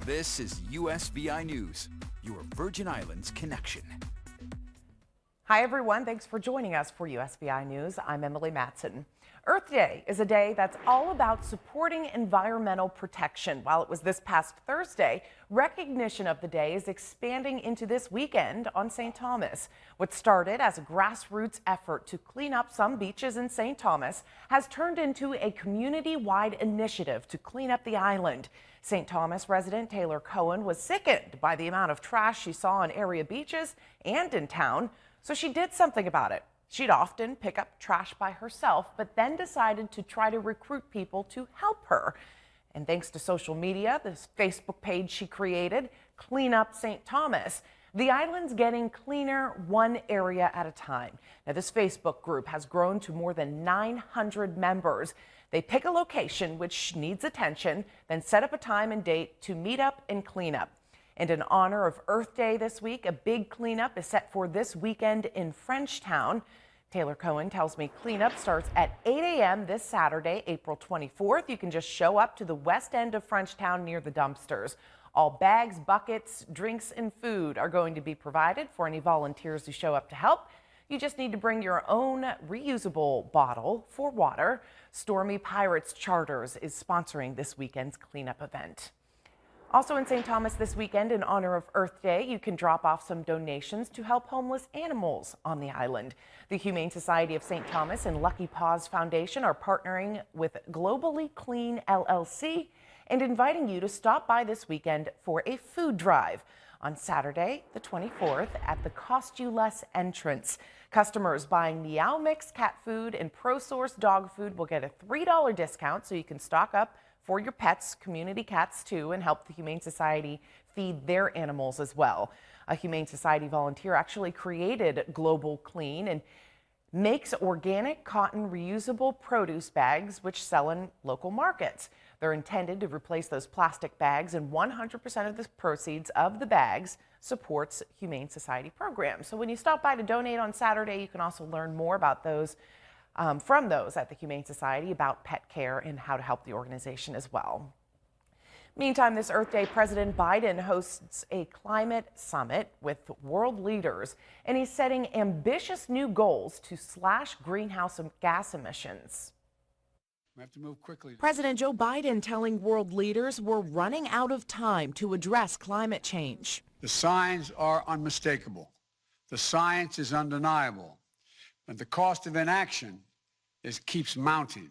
This is USVI News, your Virgin Islands connection. Hi, everyone. Thanks for joining us for USVI News. I'm Emily Matson. Earth Day is a day that's all about supporting environmental protection. While it was this past Thursday, recognition of the day is expanding into this weekend on St. Thomas. What started as a grassroots effort to clean up some beaches in St. Thomas has turned into a community-wide initiative to clean up the island. St. Thomas resident Taylor Cohen was sickened by the amount of trash she saw on area beaches and in town, so she did something about it. She'd often pick up trash by herself, but then decided to try to recruit people to help her. And thanks to social media, this Facebook page she created, Clean Up St. Thomas, the island's getting cleaner one area at a time. Now, this Facebook group has grown to more than 900 members. They pick a location which needs attention, then set up a time and date to meet up and clean up. And in honor of Earth Day this week, a big cleanup is set for this weekend in Frenchtown. Taylor Cohen tells me cleanup starts at 8 a.m. this Saturday, April 24th. You can just show up to the west end of Frenchtown near the dumpsters. All bags, buckets, drinks, and food are going to be provided for any volunteers who show up to help. You just need to bring your own reusable bottle for water. Stormy Pirates Charters is sponsoring this weekend's cleanup event. Also in St. Thomas this weekend, in honor of Earth Day, you can drop off some donations to help homeless animals on the island. The Humane Society of St. Thomas and Lucky Paws Foundation are partnering with Globally Clean LLC and inviting you to stop by this weekend for a food drive on Saturday, the 24th, at the Cost You Less entrance. Customers buying Meow Mix cat food and ProSource dog food will get a $3 discount, so you can stock up for your pets, community cats too, and help the Humane Society feed their animals as well. A Humane Society volunteer actually created Global Clean and makes organic cotton reusable produce bags which sell in local markets. They're intended to replace those plastic bags, and 100% of the proceeds of the bags supports Humane Society programs. So when you stop by to donate on Saturday, you can also learn more about those from those at the Humane Society about pet care and how to help the organization as well. Meantime, this Earth Day, President Biden hosts a climate summit with world leaders, and he's setting ambitious new goals to slash greenhouse gas emissions. We have to move quickly. President Joe Biden telling world leaders we're running out of time to address climate change. The signs are unmistakable. The science is undeniable. But the cost of inaction keeps mounting.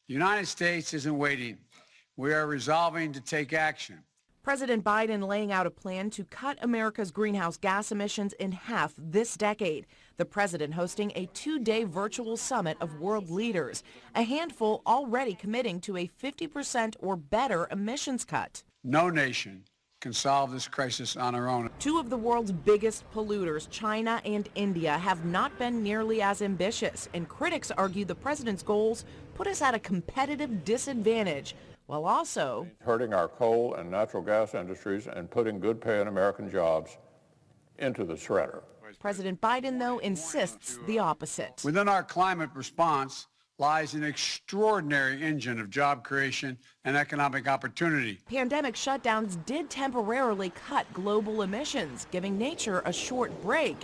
The United States isn't waiting. We are resolving to take action. President Biden laying out a plan to cut America's greenhouse gas emissions in half this decade. The president hosting a two-day virtual summit of world leaders, a handful already committing to a 50% or better emissions cut. No nation can solve this crisis on our own. Two of the world's biggest polluters, China and India, have not been nearly as ambitious, and critics argue the president's goals put us at a competitive disadvantage, while also hurting our coal and natural gas industries and putting good-paying American jobs into the shredder. President Biden, though, insists the opposite. Within our climate response lies an extraordinary engine of job creation and economic opportunity. Pandemic shutdowns did temporarily cut global emissions, giving nature a short break.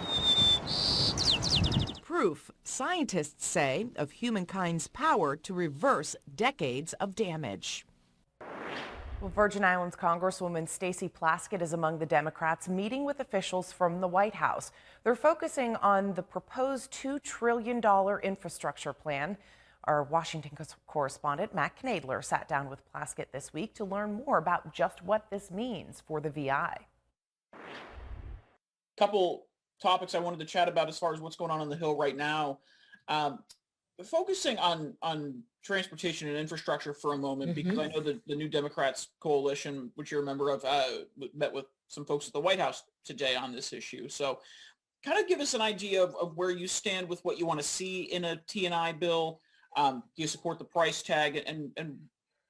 Proof, scientists say, of humankind's power to reverse decades of damage. Well, Virgin Islands Congresswoman Stacey Plaskett is among the Democrats meeting with officials from the White House. They're focusing on the proposed $2 trillion infrastructure plan. Our Washington correspondent Matt Knadler sat down with Plaskett this week to learn more about just what this means for the VI. Couple topics I wanted to chat about as far as what's going on the Hill right now. Focusing on transportation and infrastructure for a moment, because I know the New Democrats coalition, which you're a member of, met with some folks at the White House today on this issue. So kind of give us an idea of where you stand with what you want to see in a T&I bill. Do you support the price tag, and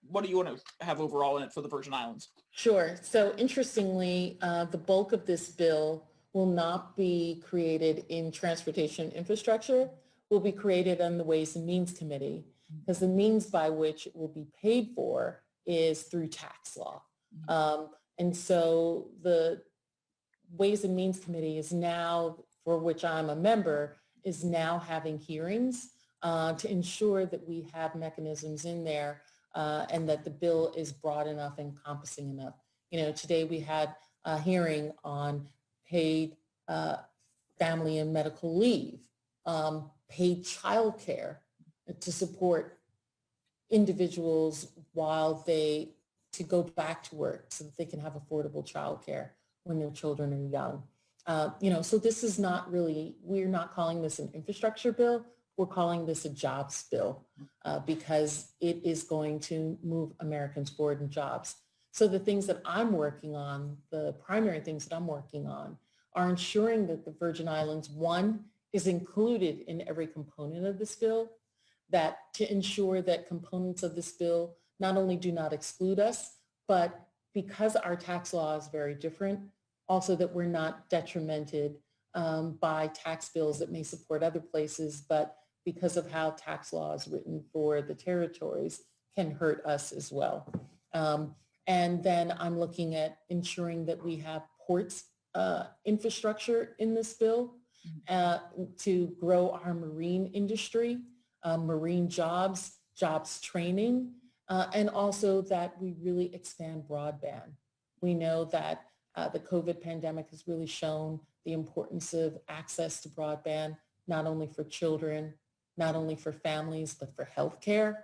what do you want to have overall in it for the Virgin Islands? Sure. So interestingly, the bulk of this bill will not be created in transportation infrastructure, will be created on the Ways and Means Committee, because the means by which it will be paid for is through tax law. And so the Ways and Means Committee is now, for which I'm a member, is now having hearings to ensure that we have mechanisms in there and that the bill is broad enough, encompassing enough. Today we had a hearing on paid family and medical leave, paid childcare to support individuals to go back to work so that they can have affordable childcare when their children are young. So this is not really, we're not calling this an infrastructure bill. We're calling this a jobs bill because it is going to move Americans forward in jobs. So the things that I'm working on, the primary things that I'm working on, are ensuring that the Virgin Islands, one, is included in every component of this bill, that to ensure that components of this bill not only do not exclude us, but because our tax law is very different, also that we're not detrimented by tax bills that may support other places, but because of how tax law is written for the territories can hurt us as well. And then I'm looking at ensuring that we have ports infrastructure in this bill to grow our marine industry, marine jobs training, and also that we really expand broadband. We know that the COVID pandemic has really shown the importance of access to broadband, not only for children, not only for families, but for healthcare,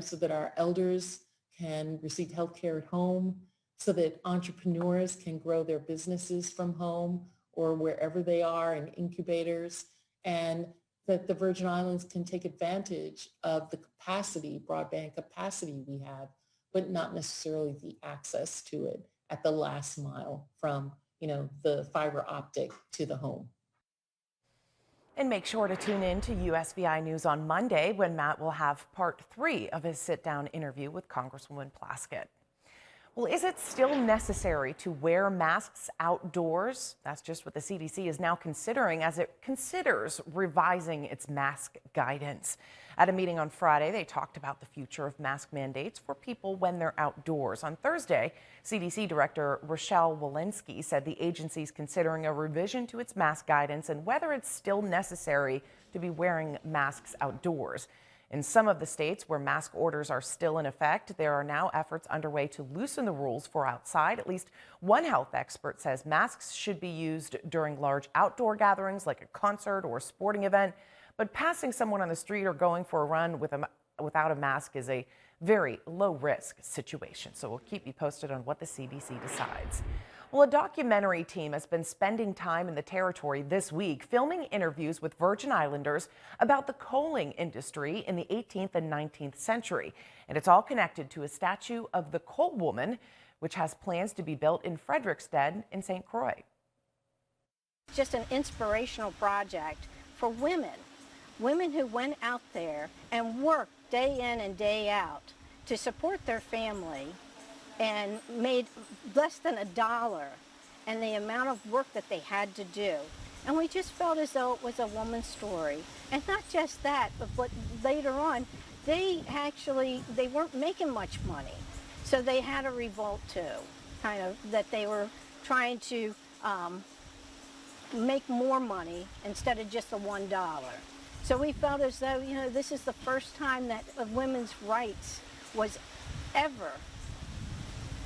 so that our elders can receive healthcare at home, so that entrepreneurs can grow their businesses from home or wherever they are in incubators, and that the Virgin Islands can take advantage of the capacity, broadband capacity we have, but not necessarily the access to it at the last mile from, the fiber optic to the home. And make sure to tune in to USVI News on Monday when Matt will have part 3 of his sit-down interview with Congresswoman Plaskett. Well, is it still necessary to wear masks outdoors? That's just what the CDC is now considering as it considers revising its mask guidance. At a meeting on Friday, they talked about the future of mask mandates for people when they're outdoors. On Thursday, CDC Director Rochelle Walensky said the agency is considering a revision to its mask guidance and whether it's still necessary to be wearing masks outdoors. In some of the states where mask orders are still in effect, there are now efforts underway to loosen the rules for outside. At least one health expert says masks should be used during large outdoor gatherings like a concert or a sporting event. But passing someone on the street or going for a run without a mask is a very low-risk situation. So we'll keep you posted on what the CDC decides. Well, a documentary team has been spending time in the territory this week filming interviews with Virgin Islanders about the coaling industry in the 18th and 19th century. And it's all connected to a statue of the Colt Woman, which has plans to be built in Frederiksted in St. Croix. Just an inspirational project for women who went out there and worked day in and day out to support their family and made less than $1 and the amount of work that they had to do. And we just felt as though it was a woman's story. And not just that, but later on, they weren't making much money. So they had a revolt too, kind of, that they were trying to make more money instead of just the $1. So we felt as though, this is the first time that women's rights was ever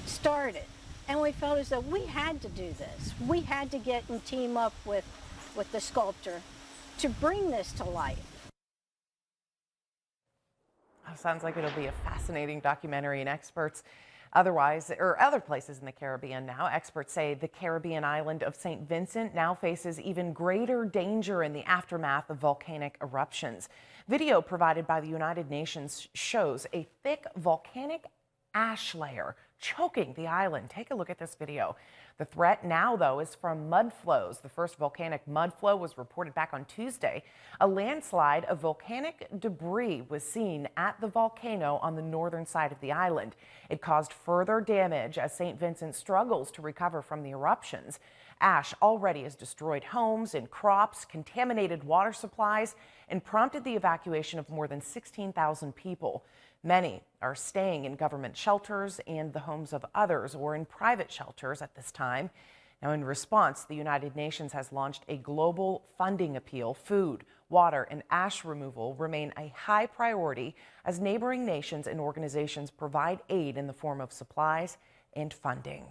started. And we felt as though we had to do this. We had to get and team up with the sculptor to bring this to life. Sounds like it'll be a fascinating documentary, and experts other places in the Caribbean now. Experts say the Caribbean island of St. Vincent now faces even greater danger in the aftermath of volcanic eruptions. Video provided by the United Nations shows a thick volcanic ash layer choking the island. Take a look at this video. The threat now, though, is from mud flows. The first volcanic mud flow was reported back on Tuesday. A landslide of volcanic debris was seen at the volcano on the northern side of the island. It caused further damage as St. Vincent struggles to recover from the eruptions. Ash already has destroyed homes and crops, contaminated water supplies, and prompted the evacuation of more than 16,000 people. Many are staying in government shelters and the homes of others or in private shelters at this time. Now, in response, the United Nations has launched a global funding appeal. Food, water, and ash removal remain a high priority as neighboring nations and organizations provide aid in the form of supplies and funding.